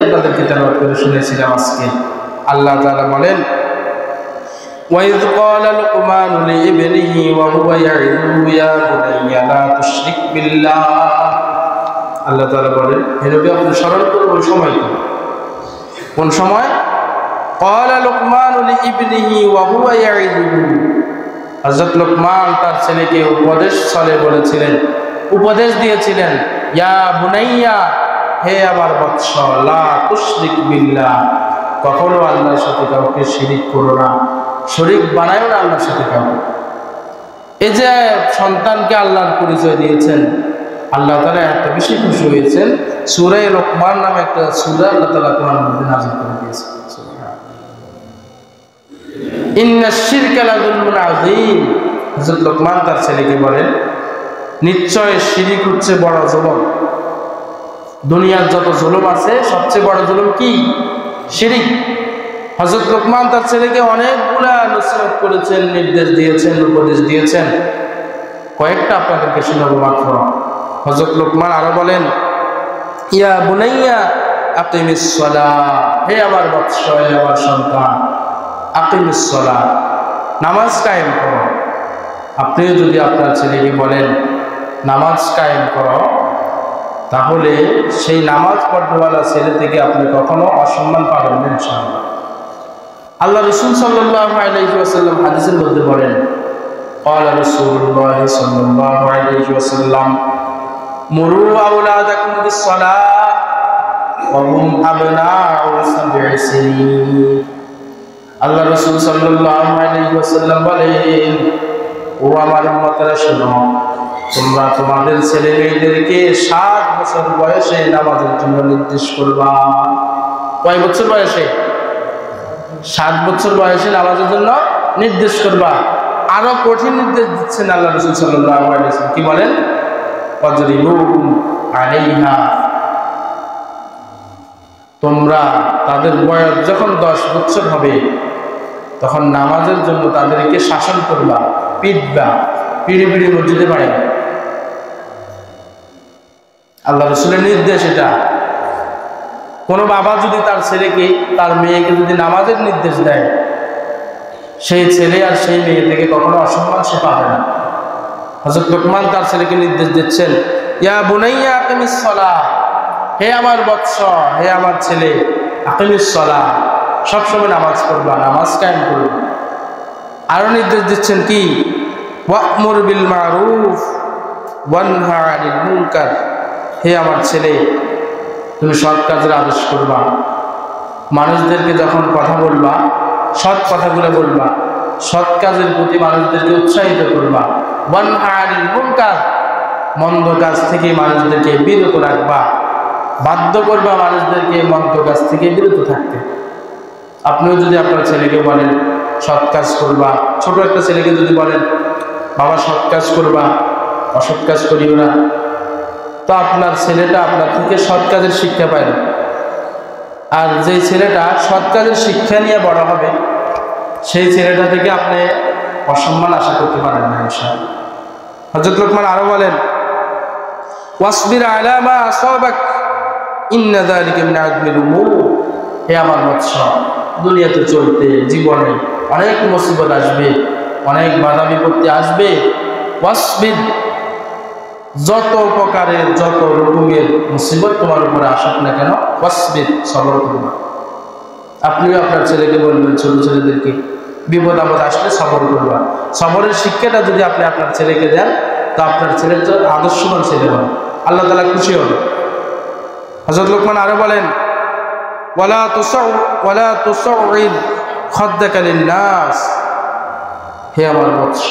আপনাদেরকে তেলাওয়াত করে শুনেছিলাম আজকে। আল্লাহ তাআলা বলেন, وَإِذْ قَالَ لُقْمَانُ لِابْنِهِ وَهُوَ يَعِظُهُ يَا بُنَيَّ لَا تُشْرِكْ بِاللَّهِ। আল্লাহ তাআলা বলেন, হে নবী আপনি স্মরণ করুন ওই সময়কে। কোন সময়? قَالَ لُقْمَانُ لِابْنِهِ وَهُوَ يَعِظُهُ। হযরত লোকমান তার ছেলেকে উপদেশ ছলে বলেছিলেন, উপদেশ দিয়েছিলেন, ইয়া বুনাইয়া, হে আমার বৎস, লা তুশরিক বিল্লাহ, কখনো আল্লাহর সাথে কাউকে শিরিক করো না, শরীক বানায়ো না আল্লাহর সাথে কাউকে। এই যে সন্তানকে আল্লাহর পরিচয় দিয়েছেন, আল্লাহ তাআলা এত বেশি খুশি হয়েছেন, সূরা লোকমান নামে একটা সূরা আল্লাহ তাআলা কোরআনের মধ্যে নাযিল করে দিয়েছেন। ইন্নাশ শিরকা লাযুলমুন আযীম। হযরত লোকমান তার ছেলেকে বলেন, নিশ্চয় শিরিক হচ্ছে বড় জুলুম। দুনিয়ার যত জুলুম আছে সবচেয়ে বড় জুলুম কি? শিরিক। হযরত লোকমান তার ছেলেকে অনেকগুলা নসিহত করেছেন, নির্দেশ দিয়েছেন, উপদেশ দিয়েছেন। কয়েকটা আপনাদেরকে শোনাবো মাত্র। হযরত লোকমান আরো বলেন, ইয়া বুনাইয়া আকিমিস সালাহ, হে আমার বৎস, হে আমার সন্তান, আকিমিস সালাহ, নামাজ কায়েম করো। আপনিও যদি আপনার ছেলেকে বলেন নামাজ কায়েম করো, তাহলে সেই নামাজ পড়নেওয়ালা ছেলে থেকে আপনি কখনো অসম্মান পাবেন না ইনশাআল্লাহ। আল্লাহ রাসূল সাল্লাল্লাহু আলাইহি ওয়াসাল্লাম হাদিসের মধ্যে বলেন, ক্বালা রাসূলুল্লাহ সাল্লাল্লাহু আলাইহি ওয়াসাল্লাম, মুরু আওলাদাকুম বিস-সালাহ ওয়া হুম আবনাউ সাব'i সিনিন। আল্লাহ রাসূল সাল্লাল্লাহু আলাইহি ওয়াসাল্লাম বলেন, ও আমার উম্মতেরা শোনো, তোমরা তোমাদের ছেলে মেয়েদেরকে 7 বছর বয়সে নামাজের জন্য নির্দেশ করবা। কয় বছর বয়সে? 7 বছর বয়সে নামাজের জন্য নির্দেশ করবা। আরো কঠিন নির্দেশ দিচ্ছেন আল্লাহ রাসূল সাল্লাল্লাহু আলাইহি ওয়াসাল্লাম, কি বলেন? ওয়াজরিবুহুম আলাইহা। তোমরা তাদের বয়স যখন 10 বছর হবে তখন নামাজের জন্য তাদেরকে শাসন করবা, পিটবা, পিড়ি পিড়ি মসজিদে পাঠাবে। আল্লাহ রাসূলের নির্দেশ এটা। কোনো বাবা যদি তার ছেলেকে, তার মেয়েকে যদি নামাজের নির্দেশ দেয়, সেই ছেলে আর সেই মেয়ে থেকে কখনো অসম্মান সে পাবে না। হযরত লোকমান তার ছেলেকে নির্দেশ দিচ্ছেন, ইয়া বুনাইয়া আকিমিস সালাহ, হে আমার বৎস, হে আমার ছেলে, আকিমিস সালাহ, সবসময় নামাজ পড়বা, নামাজ কায়েম করবা। আরো নির্দেশ দিচ্ছেন কি? ওয়া'মুর বিল মা'রুফ ওয়ানহা আনিল মুনকার, হে আমার ছেলে, তুমি সৎ কাজের আদেশ করবা। মানুষদেরকে যখন কথা বলবা, সৎ কথাগুলো বলবা, সৎ কাজের প্রতি মানুষদেরকে উৎসাহিত করবা। ওয়ানহা আনিল মুনকার, মন্দ কাজ থেকে মানুষদেরকে বিরত রাখবা, বাধ্য করবা মানুষদেরকে মন্দ কাজ থেকে বিরত থাকতে। আপনিও যদি আপনার ছেলেকে বলেন সৎ কাজ করবা, ছোট একটা ছেলেকে যদি বলেন বাবা সৎ কাজ করবা, অসৎ কাজ করিও না, তো আপনার ছেলেটা আপনার থেকে সৎ কাজের শিক্ষা পায় না। আর যে ছেলেটা সৎ কাজের শিক্ষা নিয়ে বড় হবে, সেই ছেলেটা থেকে আপনি অসম্মান আশা করতে পারেন না ইনশাআল্লাহ। হযরত লোকমান আরো বলেন, ওয়াসবির আলা মা আসাবাক ইন্না যালিকা মিন আযমিল উমুর, হে আমার বৎস, দুনিয়াতে চলতে জীবনে অনেক মুসিবত আসবে, অনেক বাধা বিপত্তি আসবে। ওয়াসবির, যত প্রকারের যত রকমের মুসিবত তোমার উপরে আসুক না কেন, ওয়াসবির, সবর করবা। আপনিও আপনার ছেলেকে বলবেন, ছোট ছেলেদেরকে বিপদ আপদ আসলে সবর করবা। সবরের শিক্ষাটা যদি আপনি আপনার ছেলেকে দেন, তো আপনার ছেলের তো আদর্শবান ছেলে হবে, আল্লাহ তাআলা খুশি হবে। হযরত লোকমান আরো বলেন, ওয়ালা তুসাউইদ খাদ্দাকা লিন-নাস, হে আমার বৎস,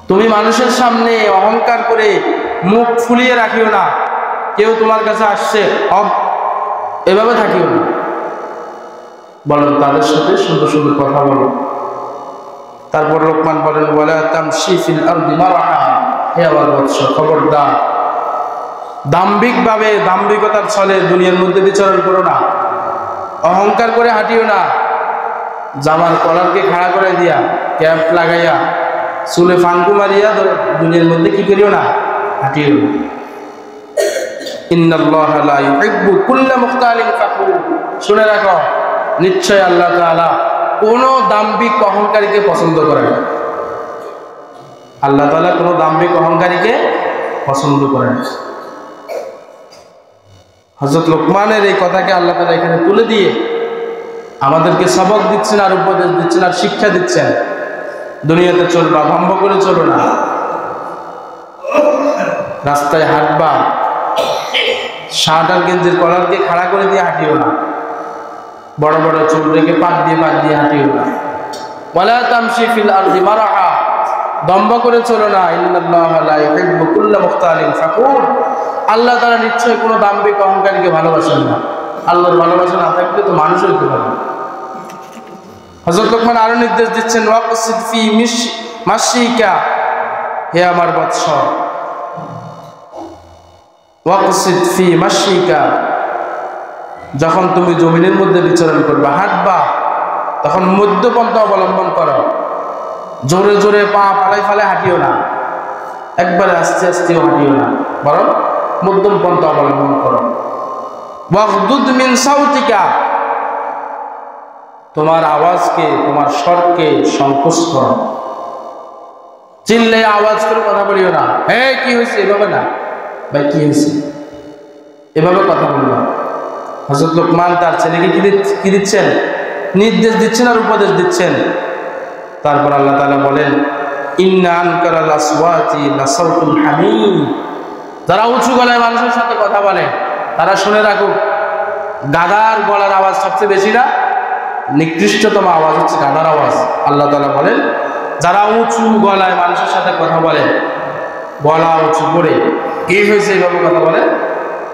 তুমি মানুষের সামনে অহংকার করে মুখ ফুলিয়ে রাখিও না। কেউ তোমার কাছে আসছে এভাবে থাকিও না, বলেন তাদের সাথে সুন্দর সুন্দর কথা বলো। তারপর লোকমান বলেন, ওয়ালা তামশি ফিল আরদি মারহা, হে আমার বৎস, খবরদার দাম্ভিকভাবে, দাম্ভিকতার ছলে দুনিয়ার মধ্যে বিচরণ করো না, অহংকার করে হাঁটিও না। জামার কলারকে খাড়া করে দিয়া, ক্যাপ লাগাইয়া, চুলে ফাঙ্কু মারিয়া দুনিয়ার মধ্যে কি করিও না, হাঁটিও না। ইন্নাল্লাহা লা ইউহিব্বু কুল্লা মুখতালিন ফাখুর। শুনে রাখো, নিশ্চয় আল্লাহ তাআলা কোন দাম্ভিক অহংকারীকে পছন্দ করেন না। আল্লাহ তাআলা কোন দাম্ভিক অহংকারীকে পছন্দ করেন না। হযরত লোকমানের এই কথাকে আল্লাহ তাআলা এখানে তুলে দিয়ে আমাদেরকে সবক দিচ্ছেন, আর উপদেশ দিচ্ছেন, আর শিক্ষা দিচ্ছেন। দুনিয়াতে চলবা, ভম্ব করে চলো না। রাস্তায় হাঁটবা, শার্ট আর গেঞ্জির কলারকে খাড়া করে দিয়ে হাঁটিও না। বড় বড় চুল রেখে পাক দিয়ে হাঁটিও না। ওয়ালা তামশি ফিল আরদি মারহা, দম্ভ করে চলো না। ইন্নাল্লাহা লা ইউহিব্বু কুল্লা মুখতালিন ফাখুর। আল্লাহ তাআলা নিশ্চয় কোনো দাম্ভিক অহংকারীকে ভালোবাসেন না। আল্লাহর ভালোবাসা না থাকলে তো মানুষ হইতে পারে না। হযরত লোকমান আরো নির্দেশ দিচ্ছেন, ওয়াকসিদ ফি মাশিকা, হে আমার বৎস, ওয়াকসিদ ফি মাশিকা, যখন তুমি জমিনের মধ্যে বিচরণ করবে, হাঁটবা, তখন মধ্যপন্থা অবলম্বন করো। জোরে জোরে পা ফালাই ফালাই হাঁটিও না, একবারে আস্তে আস্তেও হাঁটিও না, বরং মধ্যম পন্থা অবলম্বন করো। ওয়াগদুদ মিন সাউতিকা, তোমার আওয়াজকে, তোমার স্বরকে সংকোচ করো। চিল্লে আওয়াজ করে কথা বলিও না। কি হয়েছে, এভাবে না ভাই, কি হয়েছে, এভাবে কথা বলবা। হযরত লোকমান তার ছেলেকে কি দিচ্ছেন? নির্দেশ দিচ্ছেন আর উপদেশ দিচ্ছেন। তারপর আল্লাহ তাআলা বলেন, ইন্না আনকারাল আসওয়াতি লাসাউতুল হামিম, যারা উঁচু গলায় মানুষের সাথে কথা বলে তারা শুনে রাখুক, গাধার গলার আওয়াজ সবচেয়ে বেশি না, নিকৃষ্টতম আওয়াজ হচ্ছে গাধার আওয়াজ। আল্লাহ তাআলা বলেন, যারা উঁচু গলায় মানুষের সাথে কথা বলে, গলা উঁচু করে, কি হয়েছে এইভাবে কথা বলে,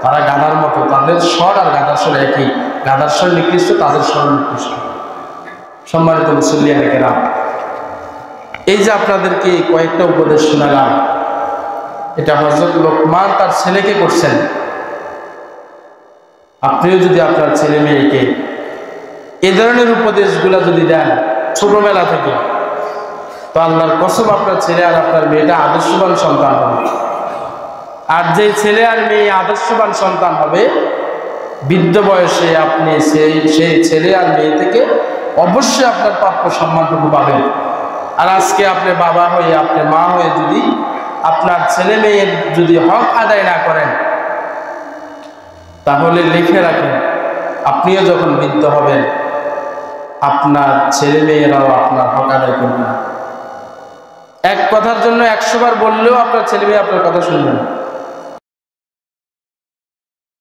তারা গাধার মতো। তাদের স্বর আর গাধার স্বর একই। গাধার স্বর নিকৃষ্ট, তাদের স্বর নিকৃষ্ট। সম্মানিত মুসল্লিয়ানে কেরাম, এই যে আপনাদেরকে কয়েকটা উপদেশ শোনালাম, এটা হযরত লোকমান তার ছেলেকে করছেন। আপনিও যদি আপনার ছেলে মেয়েকে এ ধরনের উপদেশগুলা যদি দেন ছোটবেলা থেকে, তো আল্লাহর কসম আপনার ছেলে আর আপনার মেয়েটা আদর্শবান সন্তান হবে। আর যে ছেলে আর মেয়ে আদর্শবান সন্তান হবে, বৃদ্ধ বয়সে আপনি সেই ছেলে আর মেয়ে থেকে অবশ্যই আপনার প্রাপ্য সম্মানটুকু পাবেন। আর আজকে আপনি বাবা হয়ে, আপনি মা হয়ে যদি আপনার ছেলে মেয়ের যদি হক আদায় না করেন, তাহলে লিখে রাখেন, আপনিও যখন বৃদ্ধ হবেন, আপনার ছেলে মেয়েরাও আপনার হক আদায় করবে না। এক কথার জন্য 100 বার বললেও আপনার ছেলে মেয়ে আপনার কথা শুনবে না।